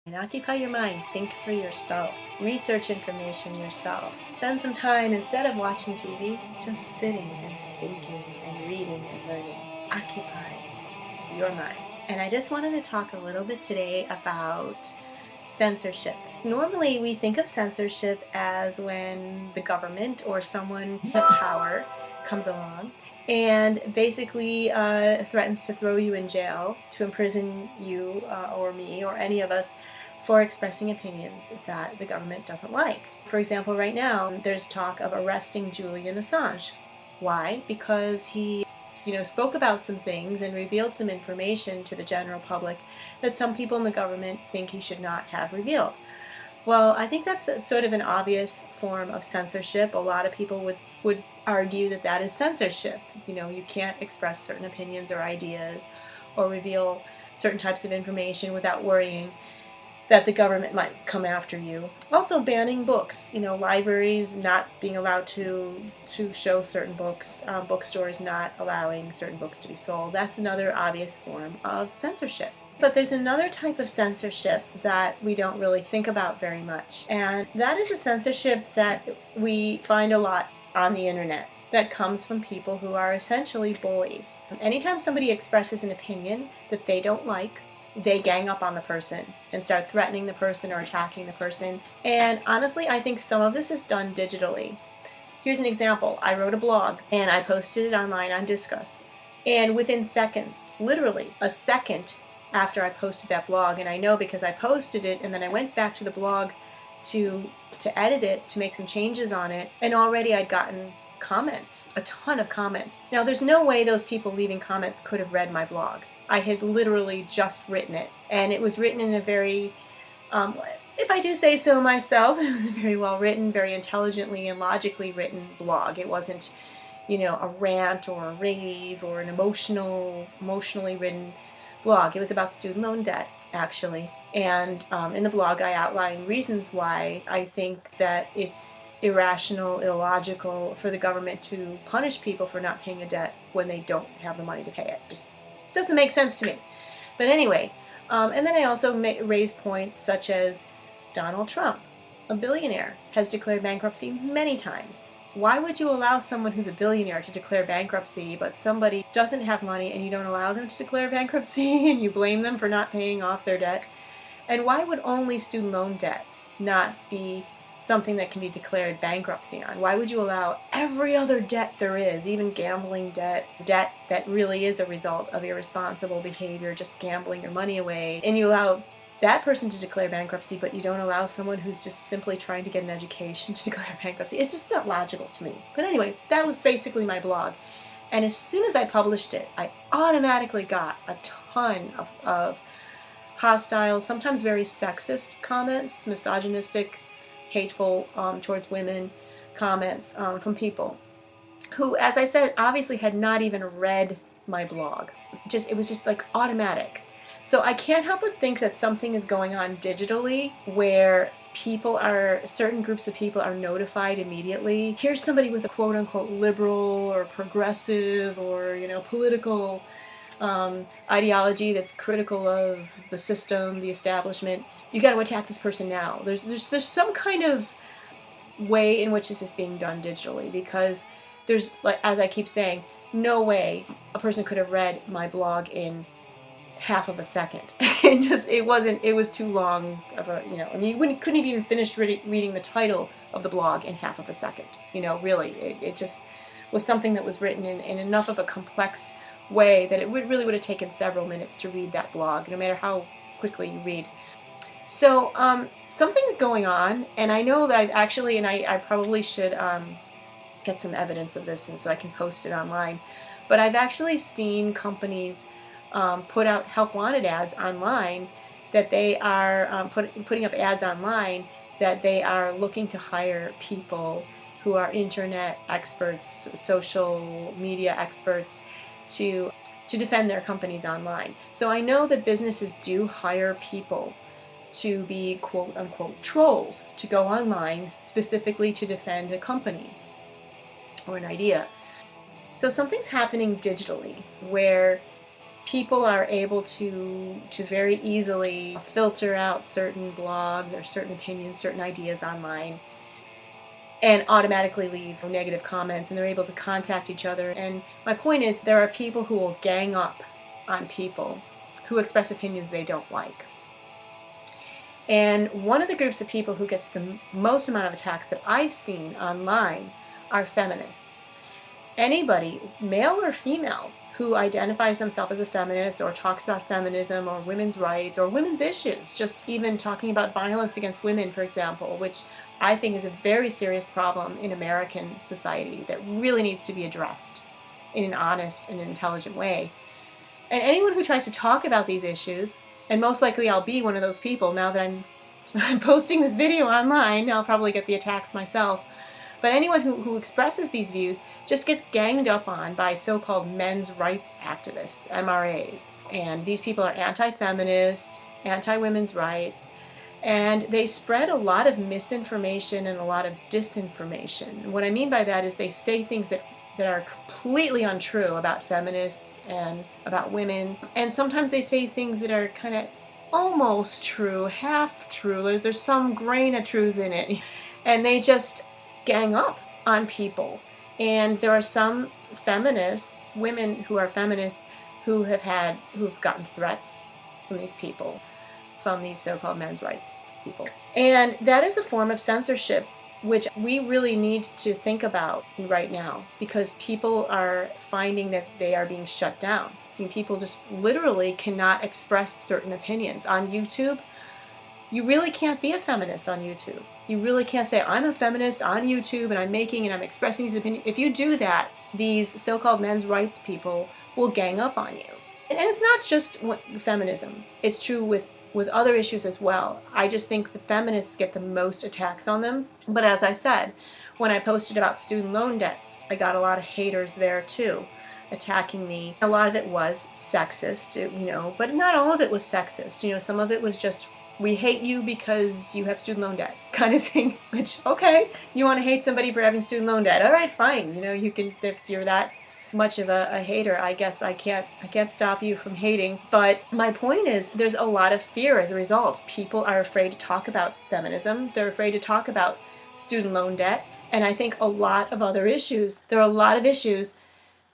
And occupy your mind. Think for yourself. Research information yourself. Spend some time, instead of watching TV, just sitting and thinking and reading and learning. Occupy your mind. And I just wanted to talk a little bit today about censorship. Normally we think of censorship as when the government or someone with power comes along and basically threatens to throw you in jail, to imprison you or me or any of us for expressing opinions that the government doesn't like. For example, right now there's talk of arresting Julian Assange. Why? Because he spoke about some things and revealed some information to the general public that some people in the government think he should not have revealed. Well, I think that's sort of an obvious form of censorship. A lot of people would argue that that is censorship. You can't express certain opinions or ideas or reveal certain types of information without worrying that the government might come after you. Also banning books, libraries not being allowed to show certain books, bookstores not allowing certain books to be sold. That's another obvious form of censorship. But there's another type of censorship that we don't really think about very much, and that is a censorship that we find a lot on the internet that comes from people who are essentially bullies. Anytime somebody expresses an opinion that they don't like, they gang up on the person and start threatening the person or attacking the person. And honestly, I think some of this is done digitally. Here's an example. I wrote a blog and I posted it online on Discuss. And within seconds, literally a second after I posted that blog, and I know because I posted it and then I went back to the blog to edit it, to make some changes on it, and already I'd gotten comments, a ton of comments. Now there's no way those people leaving comments could have read my blog. I had literally just written it, and it was written in a very, if I do say so myself, it was a very well written, very intelligently and logically written blog. It wasn't, a rant or a rave or an emotionally written blog. It was about student loan debt, actually. And in the blog I outline reasons why I think that it's irrational, illogical for the government to punish people for not paying a debt when they don't have the money to pay it. Just doesn't make sense to me. But anyway, and then I also raise points such as Donald Trump, a billionaire, has declared bankruptcy many times. Why would you allow someone who's a billionaire to declare bankruptcy, but somebody doesn't have money and you don't allow them to declare bankruptcy and you blame them for not paying off their debt? And why would only student loan debt not be something that can be declared bankruptcy on? Why would you allow every other debt there is, even gambling debt that really is a result of irresponsible behavior, just gambling your money away, and you allow that person to declare bankruptcy, but you don't allow someone who's just simply trying to get an education to declare bankruptcy? It's just not logical to me. But anyway, that was basically my blog. And as soon as I published it, I automatically got a ton of hostile, sometimes very sexist comments, misogynistic, hateful towards women comments from people who, as I said, obviously had not even read my blog. It was just like automatic. So I can't help but think that something is going on digitally where certain groups of people are notified immediately. Here's somebody with a quote-unquote liberal or progressive or political ideology that's critical of the system, the establishment. You got to attack this person now. There's some kind of way in which this is being done digitally, because there's, like, as I keep saying, no way a person could have read my blog in half of a second. It was too long of a, you couldn't have even finished reading the title of the blog in half of a second. Really, it just was something that was written in enough of a complex way that it really would have taken several minutes to read that blog, no matter how quickly you read. So something's going on, and I know that I've actually, and I probably should get some evidence of this, and so I can post it online, but I've actually seen companies put out help wanted ads online, that they are putting up ads online that they are looking to hire people who are internet experts, social media experts, to defend their companies online. So I know that businesses do hire people to be quote-unquote trolls, to go online specifically to defend a company or an idea. So something's happening digitally where people are able to very easily filter out certain blogs or certain opinions, certain ideas online, and automatically leave negative comments, and they're able to contact each other. And my point is, there are people who will gang up on people who express opinions they don't like. And one of the groups of people who gets the most amount of attacks that I've seen online are feminists. Anybody, male or female, who identifies themselves as a feminist or talks about feminism or women's rights or women's issues, just even talking about violence against women, for example, which I think is a very serious problem in American society that really needs to be addressed in an honest and intelligent way. And anyone who tries to talk about these issues, and most likely I'll be one of those people now that I'm posting this video online, I'll probably get the attacks myself. But anyone who expresses these views just gets ganged up on by so-called men's rights activists, MRAs. And these people are anti-feminist, anti-women's rights, and they spread a lot of misinformation and a lot of disinformation. And what I mean by that is they say things that are completely untrue about feminists and about women. And sometimes they say things that are kind of almost true, half true. There's some grain of truth in it. And they just gang up on people. And there are some feminists, women who are feminists, who've gotten threats from these people, from these so-called men's rights people. And that is a form of censorship, which we really need to think about right now, because people are finding that they are being shut down. I mean, people just literally cannot express certain opinions. On YouTube, you really can't be a feminist on YouTube. You really can't say, I'm a feminist on YouTube and I'm expressing these opinions. If you do that, these so-called men's rights people will gang up on you. And it's not just feminism. It's true with other issues as well. I just think the feminists get the most attacks on them. But as I said, when I posted about student loan debts, I got a lot of haters there too, attacking me. A lot of it was sexist, but not all of it was sexist. Some of it was just, we hate you because you have student loan debt kind of thing, which, okay, you want to hate somebody for having student loan debt. All right, fine. You can, if you're that much of a hater, I guess I can't stop you from hating. But my point is, there's a lot of fear as a result. People are afraid to talk about feminism. They're afraid to talk about student loan debt. And I think a lot of other issues, there are a lot of issues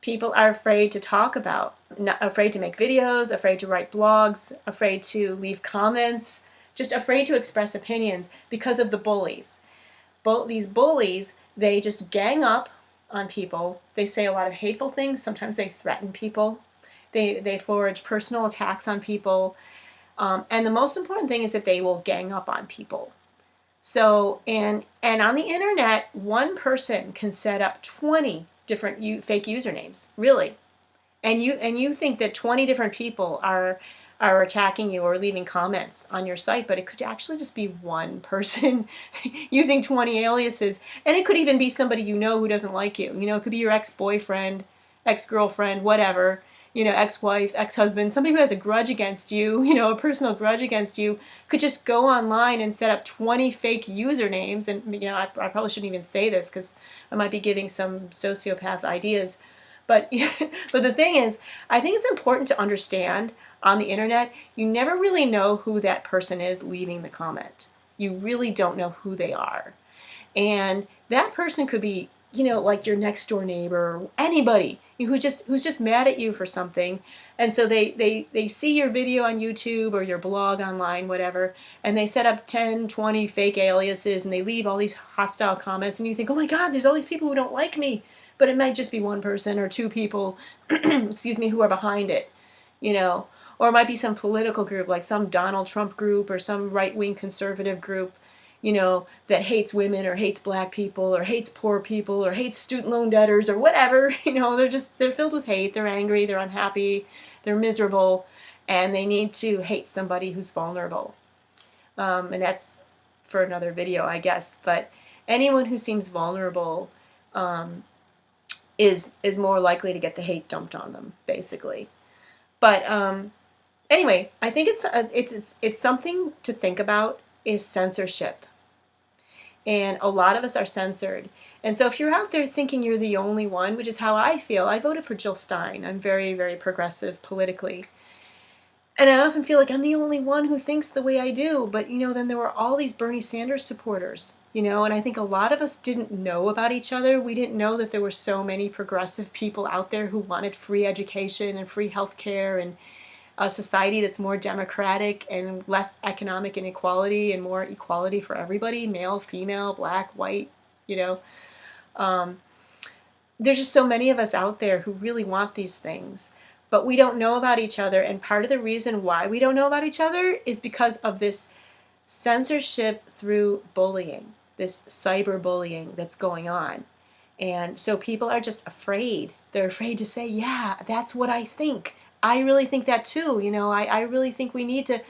people are afraid to talk about. Not afraid to make videos, afraid to write blogs, afraid to leave comments, just afraid to express opinions because of the bullies. These bullies, they just gang up on people. They say a lot of hateful things. Sometimes they threaten people. They forge personal attacks on people. And the most important thing is that they will gang up on people. So, and on the internet, one person can set up 20 different fake usernames, really. And you think that 20 different people are attacking you or leaving comments on your site, but it could actually just be one person using 20 aliases. And it could even be somebody who doesn't like you. It could be your ex-boyfriend, ex-girlfriend, whatever, ex-wife, ex-husband, somebody who has a grudge against you, a personal grudge against you, could just go online and set up 20 fake usernames. And, I probably shouldn't even say this because I might be giving some sociopath ideas. But the thing is, I think it's important to understand on the internet, you never really know who that person is leaving the comment. You really don't know who they are. And that person could be, like your next door neighbor, or anybody who's just mad at you for something. And so they see your video on YouTube or your blog online, whatever, and they set up 10, 20 fake aliases and they leave all these hostile comments, and you think, oh my God, there's all these people who don't like me. But it might just be one person or two people, excuse me, who are behind it, Or it might be some political group, like some Donald Trump group or some right-wing conservative group, that hates women or hates black people or hates poor people or hates student loan debtors or whatever. They're filled with hate. They're angry. They're unhappy. They're miserable. And they need to hate somebody who's vulnerable. And that's for another video, I guess. But anyone who seems vulnerable is more likely to get the hate dumped on them, basically. But anyway, I think it's something to think about, is censorship. And a lot of us are censored. And so if you're out there thinking you're the only one, which is how I feel, I voted for Jill Stein. I'm very, very progressive politically. And I often feel like I'm the only one who thinks the way I do. But, then there were all these Bernie Sanders supporters, and I think a lot of us didn't know about each other. We didn't know that there were so many progressive people out there who wanted free education and free health care and a society that's more democratic and less economic inequality and more equality for everybody, male, female, black, white, Um, there's just so many of us out there who really want these things, but we don't know about each other. And part of the reason why we don't know about each other is because of this censorship through bullying, this cyberbullying that's going on. And so people are just afraid. They're afraid to say, yeah, that's what I think. I really think that too. I really think we need to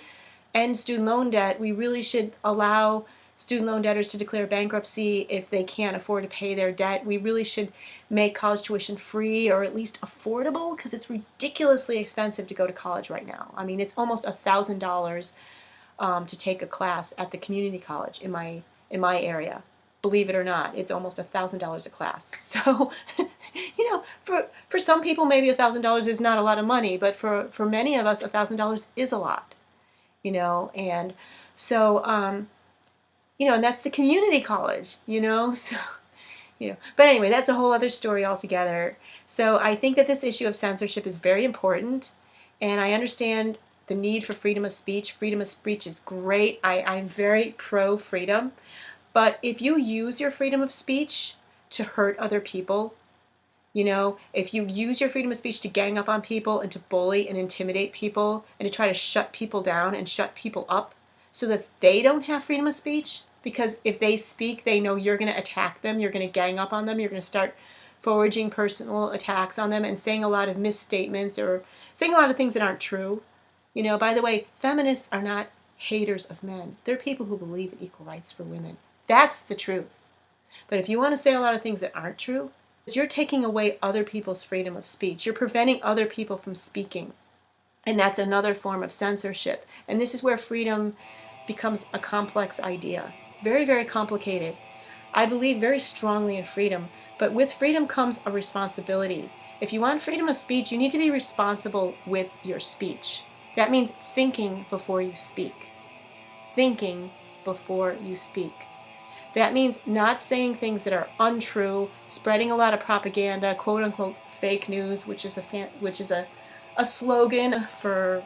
end student loan debt. We really should allow student loan debtors to declare bankruptcy if they can't afford to pay their debt. We really should make college tuition free or at least affordable, because it's ridiculously expensive to go to college right now. I mean, it's almost $1,000 to take a class at the community college in my area. Believe it or not, it's almost $1,000 a class. So, for some people, maybe $1,000 is not a lot of money, but for many of us, $1,000 is a lot. And so, and that's the community college. So, But anyway, that's a whole other story altogether. So I think that this issue of censorship is very important, and I understand the need for freedom of speech. Freedom of speech is great. I'm very pro-freedom. But if you use your freedom of speech to hurt other people, if you use your freedom of speech to gang up on people and to bully and intimidate people and to try to shut people down and shut people up so that they don't have freedom of speech, because if they speak, they know you're going to attack them, you're going to gang up on them, you're going to start forwarding personal attacks on them and saying a lot of misstatements or saying a lot of things that aren't true. By the way, feminists are not haters of men. They're people who believe in equal rights for women. That's the truth. But if you want to say a lot of things that aren't true, you're taking away other people's freedom of speech. You're preventing other people from speaking. And that's another form of censorship. And this is where freedom becomes a complex idea. Very, very complicated. I believe very strongly in freedom, but with freedom comes a responsibility. If you want freedom of speech, you need to be responsible with your speech. That means thinking before you speak. Thinking before you speak. That means not saying things that are untrue, spreading a lot of propaganda, quote unquote fake news, which is a slogan for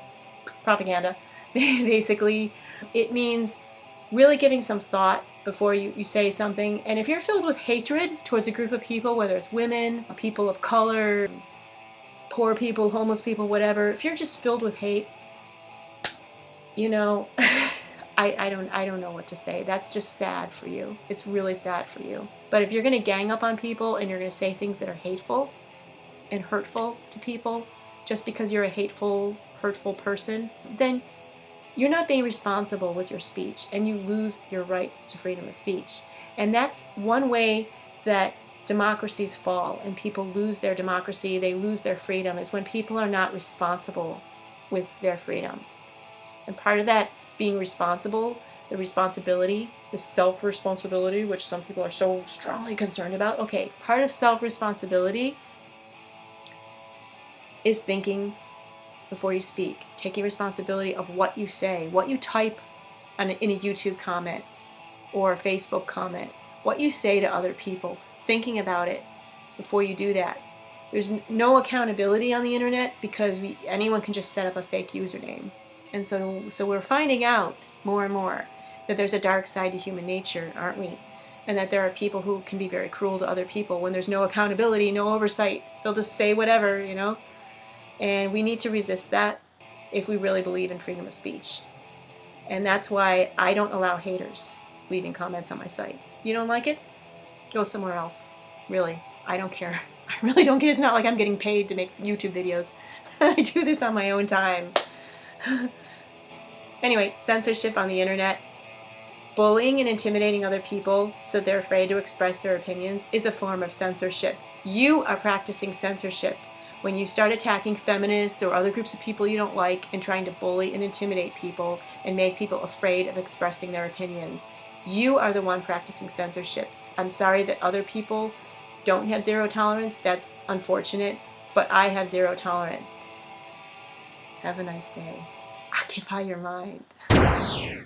propaganda. Basically, it means really giving some thought before you say something. And if you're filled with hatred towards a group of people, whether it's women, people of color, poor people, homeless people, whatever, if you're just filled with hate, I don't know what to say. That's just sad for you. It's really sad for you. But if you're going to gang up on people and you're going to say things that are hateful and hurtful to people just because you're a hateful, hurtful person, then you're not being responsible with your speech, and you lose your right to freedom of speech. And that's one way that democracies fall and people lose their democracy, they lose their freedom, is when people are not responsible with their freedom. And part of that being responsible, the responsibility, the self-responsibility, which some people are so strongly concerned about. Okay, part of self-responsibility is thinking before you speak, taking responsibility of what you say, what you type in a YouTube comment or a Facebook comment, what you say to other people, thinking about it before you do that. There's no accountability on the internet because anyone can just set up a fake username. And so we're finding out more and more that there's a dark side to human nature, aren't we? And that there are people who can be very cruel to other people when there's no accountability, no oversight. They'll just say whatever, And we need to resist that if we really believe in freedom of speech. And that's why I don't allow haters leaving comments on my site. You don't like it? Go somewhere else. Really, I don't care. I really don't care. It's not like I'm getting paid to make YouTube videos. I do this on my own time. Anyway, censorship on the internet, bullying and intimidating other people so they're afraid to express their opinions is a form of censorship. You are practicing censorship when you start attacking feminists or other groups of people you don't like and trying to bully and intimidate people and make people afraid of expressing their opinions. You are the one practicing censorship. I'm sorry that other people don't have zero tolerance. That's unfortunate, but I have zero tolerance. Have a nice day. Occupy your mind.